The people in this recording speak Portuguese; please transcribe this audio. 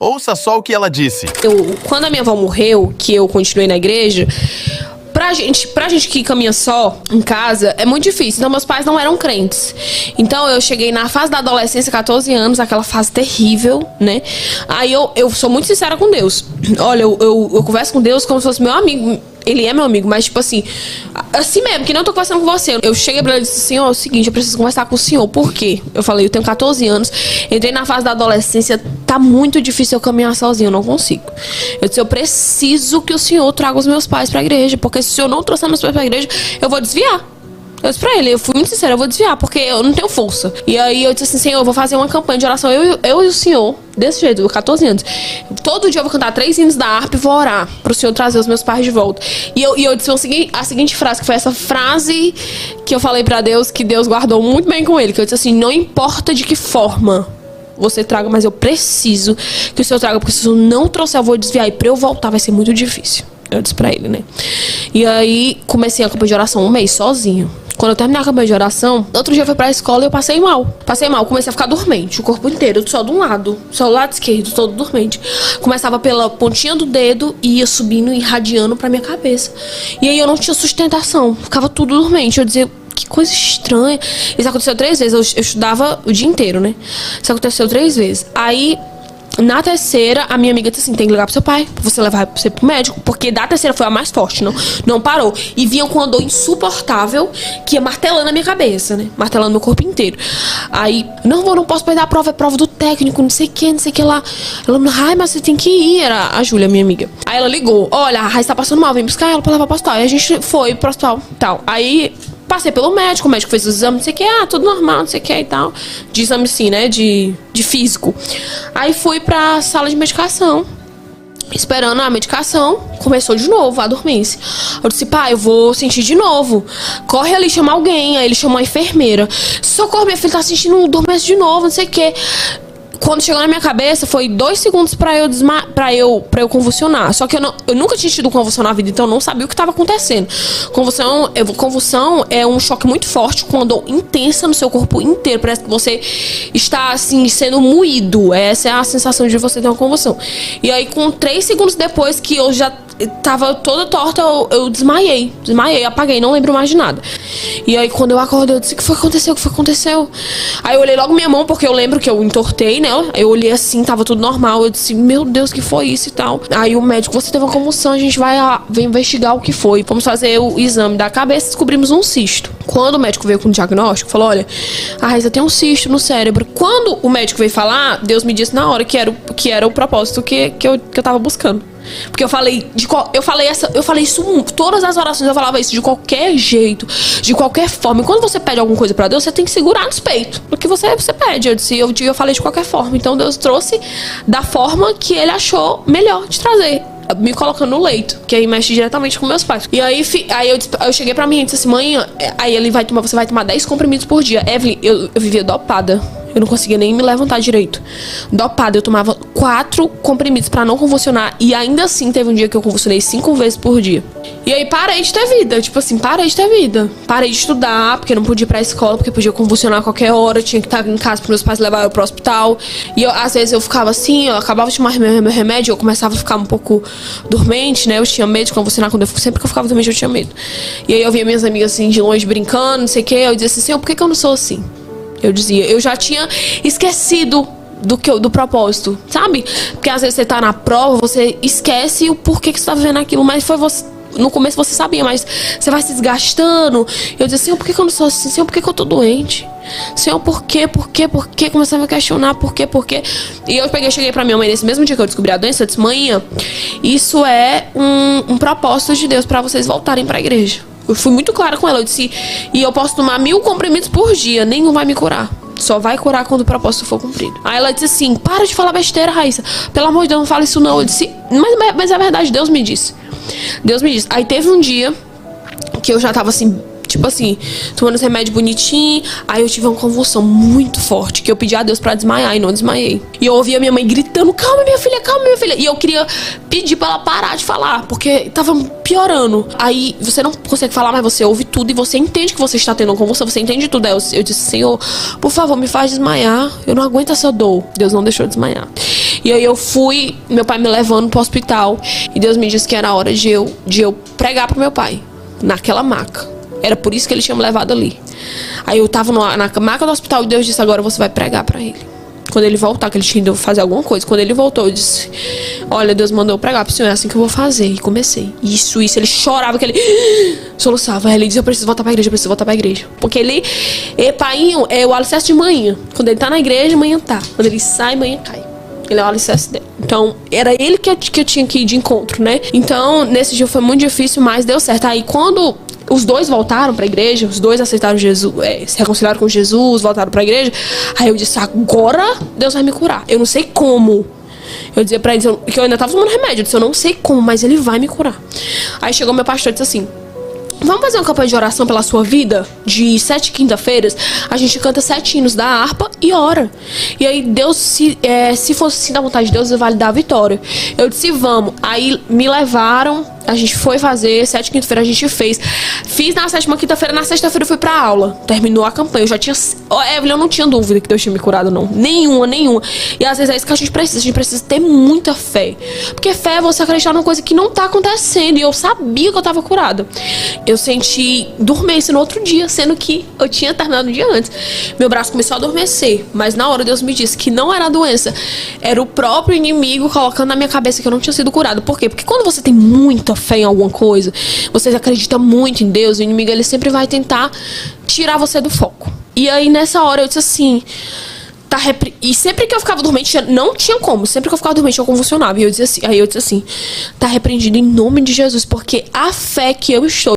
Ouça só o que ela disse. Quando a minha avó morreu, que eu continuei na igreja, pra gente que caminha só em casa, é muito difícil. Então, meus pais não eram crentes. Então, eu cheguei na fase da adolescência, 14 anos, aquela fase terrível, né? Aí, eu sou muito sincera com Deus. Olha, eu converso com Deus como se fosse meu amigo. Ele é meu amigo, mas tipo assim mesmo, que não tô conversando com você. Eu cheguei pra ele e disse assim, é o seguinte, eu preciso conversar com o senhor. Por quê? Eu falei, eu tenho 14 anos, entrei na fase da adolescência, tá muito difícil eu caminhar sozinho, eu não consigo. Eu disse, eu preciso que o senhor traga os meus pais pra igreja, porque se o senhor não trouxer meus pais pra igreja, eu vou desviar. Eu disse pra ele, eu fui muito sincera, eu vou desviar, porque eu não tenho força. E aí eu disse assim, Senhor, eu vou fazer uma campanha de oração, eu e o Senhor, desse jeito, eu 14 anos. Todo dia eu vou cantar 3 hinos da harpa e vou orar pro Senhor trazer os meus pais de volta. E eu disse a seguinte frase, que foi essa frase que eu falei pra Deus, que Deus guardou muito bem com ele, que eu disse assim, não importa de que forma você traga, mas eu preciso que o Senhor traga, porque se o Senhor não trouxer, eu vou desviar, e pra eu voltar vai ser muito difícil. Eu disse pra ele, né? E aí comecei a campanha de oração 1 mês sozinho. Quando eu terminei a campanha de oração, outro dia eu fui pra escola e eu passei mal. Comecei a ficar dormente, o corpo inteiro, só de um lado. Só o lado esquerdo, todo dormente. Começava pela pontinha do dedo e ia subindo e irradiando pra minha cabeça. E aí eu não tinha sustentação, ficava tudo dormente. Eu dizia, que coisa estranha. Isso aconteceu 3 vezes, eu estudava o dia inteiro, né? Isso aconteceu 3 vezes. Aí, na terceira, a minha amiga disse assim, tem que ligar pro seu pai, pra você levar você pro médico, porque da terceira foi a mais forte, não parou. E vinha com uma dor insuportável, que ia martelando a minha cabeça, né? Martelando meu corpo inteiro. Aí, não posso perder a prova, é prova do técnico, não sei o que lá. Ela, ai, mas você tem que ir, era a Júlia, minha amiga. Aí ela ligou, olha, a Raíssa tá passando mal, vem buscar ela pra levar pro hospital. Aí a gente foi pro hospital, tal. Aí passei pelo médico, o médico fez os exames, não sei o que, tudo normal, não sei o que e tal. De exame sim, né, de físico. Aí fui pra sala de medicação, esperando a medicação, começou de novo a dormência. Eu disse, pai, eu vou sentir de novo. Corre ali, chama alguém. Aí ele chamou a enfermeira. Socorro, minha filha tá sentindo dormência de novo, não sei o que. Quando chegou na minha cabeça, foi 2 segundos pra eu convulsionar. Só que eu nunca tinha tido convulsão na vida, então eu não sabia o que estava acontecendo. Convulsão é um choque muito forte, com uma dor intensa no seu corpo inteiro. Parece que você está, assim, sendo moído. Essa é a sensação de você ter uma convulsão. E aí, com 3 segundos depois que eu já tava toda torta, eu desmaiei, apaguei, não lembro mais de nada. E aí quando eu acordei, eu disse, o que foi que aconteceu? Aí eu olhei logo minha mão, porque eu lembro que eu entortei, né? Eu olhei assim, tava tudo normal. Eu disse, meu Deus, que foi isso e tal? Aí o médico, você teve uma convulsão, a gente vai investigar o que foi. Vamos fazer o exame da cabeça, descobrimos um cisto. Quando o médico veio com o diagnóstico, falou, olha, a Raíssa tem um cisto no cérebro. Quando o médico veio falar, Deus me disse na hora que era o propósito que eu tava buscando. Porque eu falei isso, todas as orações eu falava isso de qualquer jeito, de qualquer forma. E quando você pede alguma coisa pra Deus, você tem que segurar nos peitos, porque você pede. Eu falei de qualquer forma. Então Deus trouxe da forma que ele achou melhor de trazer, me colocando no leito, que aí mexe diretamente com meus pais. E aí eu cheguei pra mim e disse assim, mãe, aí você vai tomar 10 comprimidos por dia. Evelyn, eu vivia dopada. Eu não conseguia nem me levantar direito. Dopada, eu tomava 4 comprimidos pra não convulsionar. E ainda assim, teve um dia que eu convulsionei 5 vezes por dia. E aí parei de ter vida. Tipo assim, parei de ter vida. Parei de estudar, porque não podia ir pra escola, porque podia convulsionar a qualquer hora. Tinha que estar em casa para meus pais levarem eu pro hospital. E às vezes eu ficava assim, eu acabava de tomar meu remédio, eu começava a ficar um pouco dormente, né? Eu tinha medo de convulsionar. Sempre que eu ficava dormente, eu tinha medo. E aí eu via minhas amigas assim, de longe, brincando, não sei o quê. Eu dizia assim, Senhor, por que eu não sou assim? Eu dizia, eu já tinha esquecido do propósito, sabe? Porque às vezes você tá na prova, você esquece o porquê que você tá vivendo aquilo, mas foi você. No começo você sabia, mas você vai se desgastando. Eu dizia, Senhor, por que eu não sou assim? Senhor, por que eu tô doente? Senhor, por quê? Começava a questionar, por quê? E eu cheguei pra minha mãe nesse mesmo dia que eu descobri a doença. Eu disse, mãe, isso é um propósito de Deus pra vocês voltarem pra igreja. Eu fui muito clara com ela, eu disse, e eu posso tomar 1000 comprimidos por dia, nenhum vai me curar. Só vai curar quando o propósito for cumprido. Aí ela disse assim, para de falar besteira, Raíssa. Pelo amor de Deus, não fala isso não. Eu disse, mas é verdade, Deus me disse. Aí teve um dia que eu já tava assim, tipo assim, tomando os remédios bonitinho. Aí eu tive uma convulsão muito forte, que eu pedi a Deus pra desmaiar e não desmaiei. E eu ouvia minha mãe gritando, calma minha filha, calma minha filha. E eu queria pedir pra ela parar de falar, porque tava piorando. Aí você não consegue falar, mas você ouve tudo e você entende que você está tendo uma convulsão, você entende tudo. Aí eu disse, Senhor, por favor, me faz desmaiar, eu não aguento essa dor. Deus não deixou eu desmaiar. E aí eu fui, meu pai me levando pro hospital, e Deus me disse que era hora de eu pregar pro meu pai, naquela maca. Era por isso que ele tinha me levado ali. Aí eu tava na maca do hospital e Deus disse, agora você vai pregar pra ele. Quando ele voltar, que ele tinha ido fazer alguma coisa. Quando ele voltou, eu disse, olha, Deus mandou eu pregar pro senhor, é assim que eu vou fazer. E comecei. Isso, ele chorava, que ele soluçava. Aí ele dizia, eu preciso voltar pra igreja, eu preciso voltar pra igreja. Porque ele, painho, é o alicerce de manhã. Quando ele tá na igreja, manhã tá. Quando ele sai, manhã cai. Ele é o alicerce dele. Então, era ele que eu tinha que ir de encontro, né? Então, nesse dia foi muito difícil, mas deu certo. Aí, quando os dois voltaram pra igreja, os dois aceitaram Jesus, se reconciliaram com Jesus, voltaram pra igreja. Aí eu disse, agora Deus vai me curar. Eu não sei como. Eu dizia pra eles que eu ainda tava tomando remédio. Eu disse, eu não sei como, mas ele vai me curar. Aí chegou meu pastor e disse assim, vamos fazer uma campanha de oração pela sua vida? De 7 quinta-feiras, a gente canta 7 hinos da harpa e ora. E aí Deus, se fosse assim da vontade de Deus, vai lhe dar a vitória. Eu disse, vamos. Aí me levaram, a gente foi fazer, 7 quinta-feira a gente fez. Fiz na 7ª quinta-feira, na sexta-feira eu fui pra aula. Terminou a campanha, eu já tinha... Evelyn, eu não tinha dúvida que Deus tinha me curado, não. Nenhuma. E às vezes é isso que a gente precisa ter muita fé. Porque fé é você acreditar numa coisa que não tá acontecendo. E eu sabia que eu tava curada. Eu senti dormência no outro dia, sendo que eu tinha terminado um dia antes. Meu braço começou a adormecer, mas na hora Deus me disse que não era a doença, era o próprio inimigo colocando na minha cabeça que eu não tinha sido curado. Por quê? Porque quando você tem muita fé em alguma coisa, você acredita muito em Deus, o inimigo ele sempre vai tentar tirar você do foco. E aí nessa hora eu disse assim, e sempre que eu ficava dormente, não tinha como. Sempre que eu ficava dormente, eu convulsionava. E eu dizia assim, aí eu disse assim, tá repreendido em nome de Jesus, porque a fé que eu estou